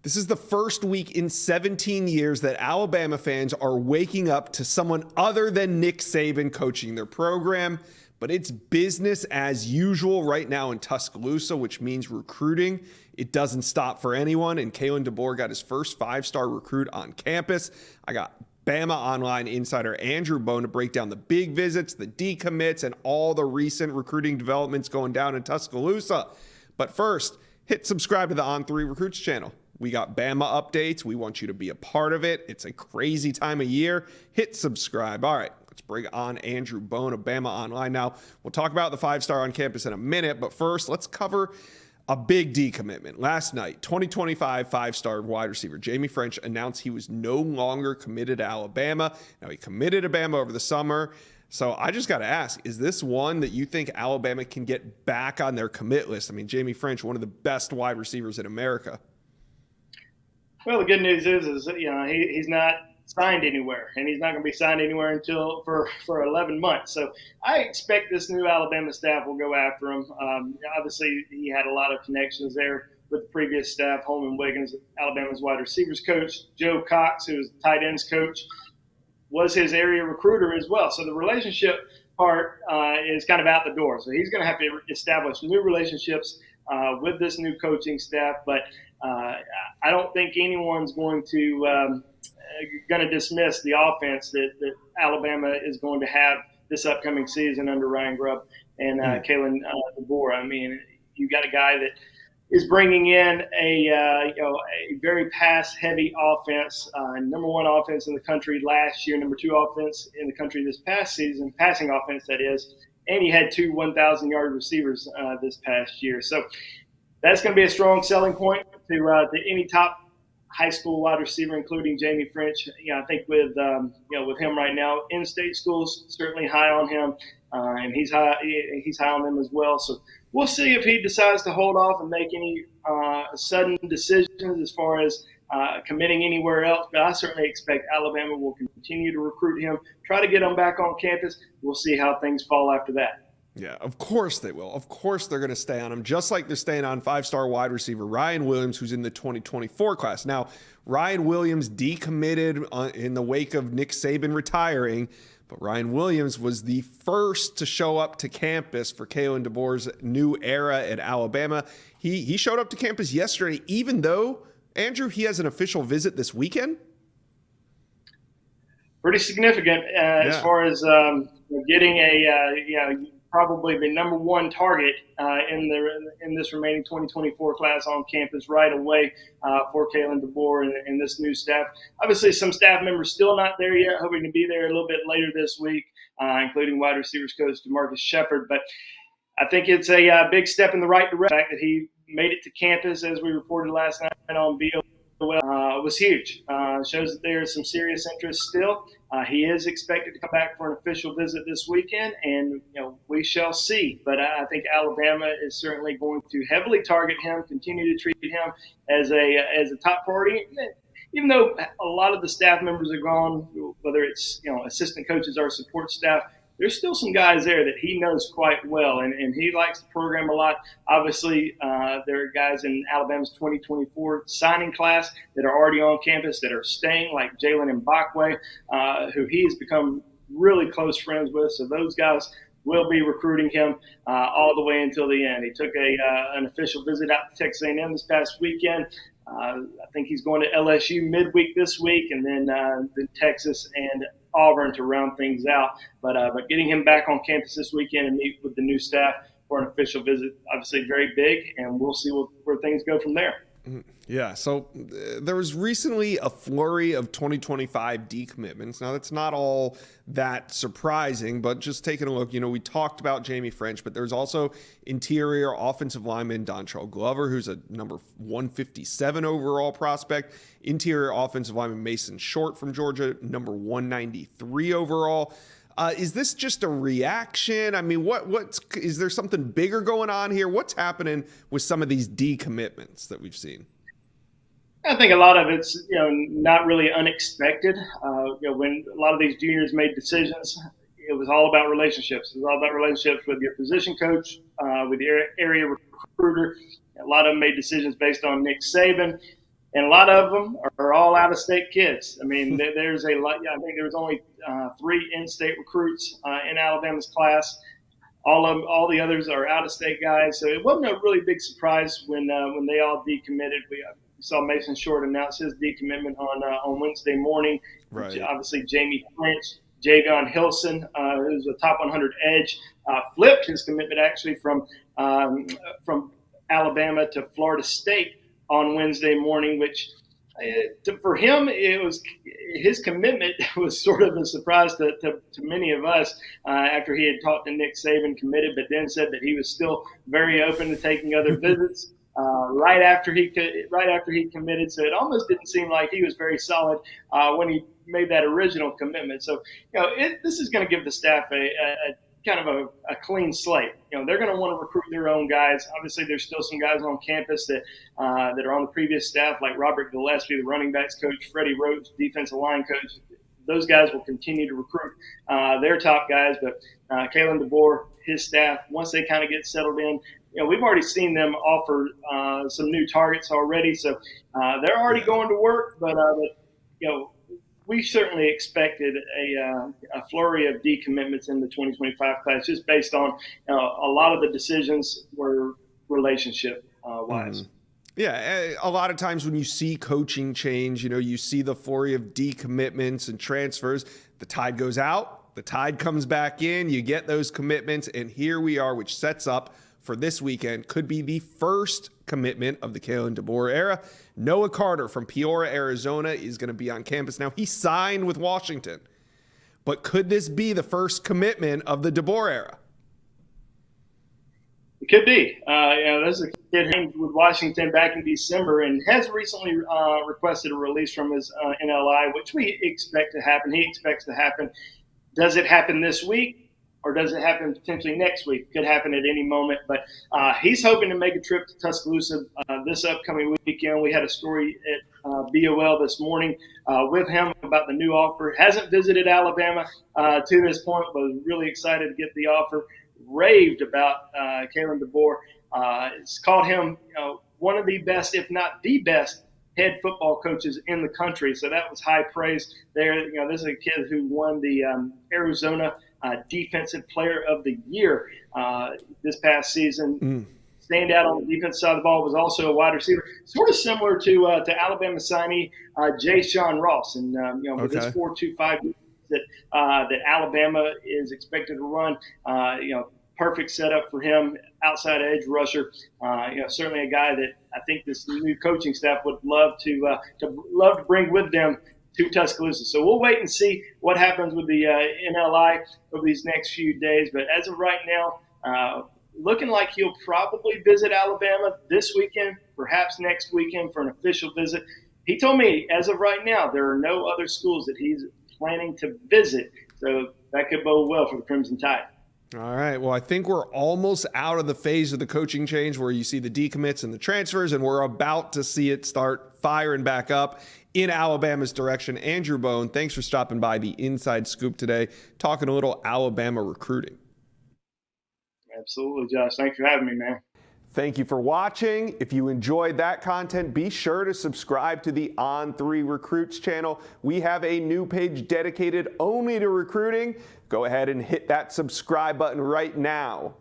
This is the first week in 17 years that Alabama fans are waking up to someone other than Nick Saban coaching their program. But it's business as usual right now in Tuscaloosa, which means recruiting. It doesn't stop for anyone. And Kalen DeBoer got his first 5-star recruit on campus. I got BamaOnline insider Andrew Bone to break down the big visits, the decommits, and all the recent recruiting developments going down in Tuscaloosa. But first, hit subscribe to the On3 Recruits channel. We got Bama updates. We want you to be a part of it. It's a crazy time of year. Hit subscribe. All right, let's bring on Andrew Bone of BamaOnline. Now, we'll talk about the 5-star on campus in a minute, but first, let's cover a big decommitment. Last night, 2025 5-star wide receiver Jamie French announced he was no longer committed to Alabama. Now, he committed to Bama over the summer. So I just got to ask, is this one that you think Alabama can get back on their commit list? I mean, Jamie French, one of the best wide receivers in America. Well, the good news is he's not signed anywhere, and he's not going to be signed anywhere until for 11 months. So I expect this new Alabama staff will go after him. Obviously, he had a lot of connections there with the previous staff. Holman Wiggins, Alabama's wide receivers coach, Joe Cox, who was the tight ends coach, was his area recruiter as well. So the relationship part is kind of out the door. So he's going to have to establish new relationships with this new coaching staff, but I don't think anyone's going to dismiss the offense that Alabama is going to have this upcoming season under Ryan Grubb and Kalen DeBoer. I mean, you got a guy that is bringing in a very pass-heavy offense, number one offense in the country last year, number two offense in the country this past season, passing offense that is, and he had two 1,000-yard receivers this past year. So that's going to be a strong selling point to any top high school wide receiver, including Jamie French. I think with him right now, in-state schools certainly high on him, and he's high on them as well. So we'll see if he decides to hold off and make any sudden decisions as far as committing anywhere else. But I certainly expect Alabama will continue to recruit him, try to get him back on campus. We'll see how things fall after that. Yeah, of course they will. Of course they're going to stay on him, just like they're staying on 5-star wide receiver Ryan Williams, who's in the 2024 class. Now, Ryan Williams decommitted in the wake of Nick Saban retiring, but Ryan Williams was the first to show up to campus for Kalen DeBoer's new era at Alabama. He showed up to campus yesterday, even though, Andrew, he has an official visit this weekend. Pretty significant as far as getting probably the number one target in this remaining 2024 class on campus right away for Kalen DeBoer and this new staff. Obviously, some staff members still not there yet, hoping to be there a little bit later this week, including wide receivers coach DeMarcus Shepard. But I think it's a big step in the right direction. The fact that he made it to campus, as we reported last night on BO, was huge. Shows that there's some serious interest still. He is expected to come back for an official visit this weekend, and we shall see. But I think Alabama is certainly going to heavily target him, continue to treat him as a top priority. Even though a lot of the staff members are gone, whether it's assistant coaches or support staff, there's still some guys there that he knows quite well, and he likes the program a lot. Obviously, there are guys in Alabama's 2024 signing class that are already on campus that are staying, like Jalen Mbakwe, who he's become really close friends with. So those guys will be recruiting him all the way until the end. He took an official visit out to Texas A&M this past weekend. I think he's going to LSU midweek this week, and then Texas and Auburn to round things out. But getting him back on campus this weekend and meet with the new staff for an official visit, obviously very big, and we'll see where things go from there. Yeah, so there was recently a flurry of 2025 decommitments. Now, that's not all that surprising, but just taking a look, we talked about Jamie French, but there's also interior offensive lineman Dontrell Glover, who's a number 157 overall prospect. Interior offensive lineman Mason Short from Georgia, number 193 overall. Is this just a reaction? I mean, is there something bigger going on here? What's happening with some of these decommitments that we've seen? I think a lot of it's not really unexpected. When a lot of these juniors made decisions, it was all about relationships. It was all about relationships with your position coach, with your area recruiter. A lot of them made decisions based on Nick Saban. and a lot of them are all out-of-state kids. I mean, there's a lot. I think there was only 3 in-state recruits in Alabama's class. All the others are out-of-state guys, so it wasn't a really big surprise when they all decommitted. We saw Mason Short announce his decommitment on Wednesday morning. Right. Obviously, Jamie French, Javion Hilson, who's a top 100 edge, flipped his commitment actually from Alabama to Florida State on Wednesday morning, which for him, his commitment was sort of a surprise to many of us after he had talked to Nick Saban, committed, but then said that he was still very open to taking other visits right after he committed. So it almost didn't seem like he was very solid when he made that original commitment. So this is going to give the staff a kind of a clean slate. They're going to want to recruit their own guys. Obviously, there's still some guys on campus that are on the previous staff, like Robert Gillespie, the running backs coach, Freddie Roach, defensive line coach. Those guys will continue to recruit their top guys. But Kalen DeBoer, his staff, once they kind of get settled in, we've already seen them offer some new targets already. So they're already going to work. But we certainly expected a flurry of decommitments in the 2025 class, just based on a lot of the decisions were relationship wise. Yeah, a lot of times when you see coaching change, you see the flurry of decommitments and transfers. The tide goes out, the tide comes back in, you get those commitments, and here we are, which sets up for this weekend. Could be the first commitment of the Kalen DeBoer era. Noah Carter from Peoria, Arizona is going to be on campus now. He signed with Washington. But could this be the first commitment of the DeBoer era? It could be. There's a kid with Washington back in December and has recently requested a release from his NLI, which we expect to happen. He expects to happen. Does it happen this week? Or does it happen potentially next week? Could happen at any moment. But he's hoping to make a trip to Tuscaloosa this upcoming weekend. We had a story at BOL this morning with him about the new offer. Hasn't visited Alabama to this point, but was really excited to get the offer. Raved about Kalen DeBoer. It's called him one of the best, if not the best, head football coaches in the country. So that was high praise there. This is a kid who won the Arizona Defensive Player of the Year this past season. Stand out on the defense side of the ball, was also a wide receiver, sort of similar to Alabama signee Jay Sean Ross. And with his 4.25 that Alabama is expected to run, perfect setup for him, outside edge rusher. Certainly a guy that I think this new coaching staff would love to bring with them to Tuscaloosa. So we'll wait and see what happens with the NLI over these next few days. But as of right now, looking like he'll probably visit Alabama this weekend, perhaps next weekend for an official visit. He told me, as of right now, there are no other schools that he's planning to visit. So that could bode well for the Crimson Tide. All right. Well, I think we're almost out of the phase of the coaching change where you see the decommits and the transfers, and we're about to see it start firing back up in Alabama's direction. Andrew Bone, thanks for stopping by the Inside Scoop today, talking a little Alabama recruiting. Absolutely, Josh. Thanks for having me, man. Thank you for watching. If you enjoyed that content, be sure to subscribe to the On3 Recruits channel. We have a new page dedicated only to recruiting. Go ahead and hit that subscribe button right now.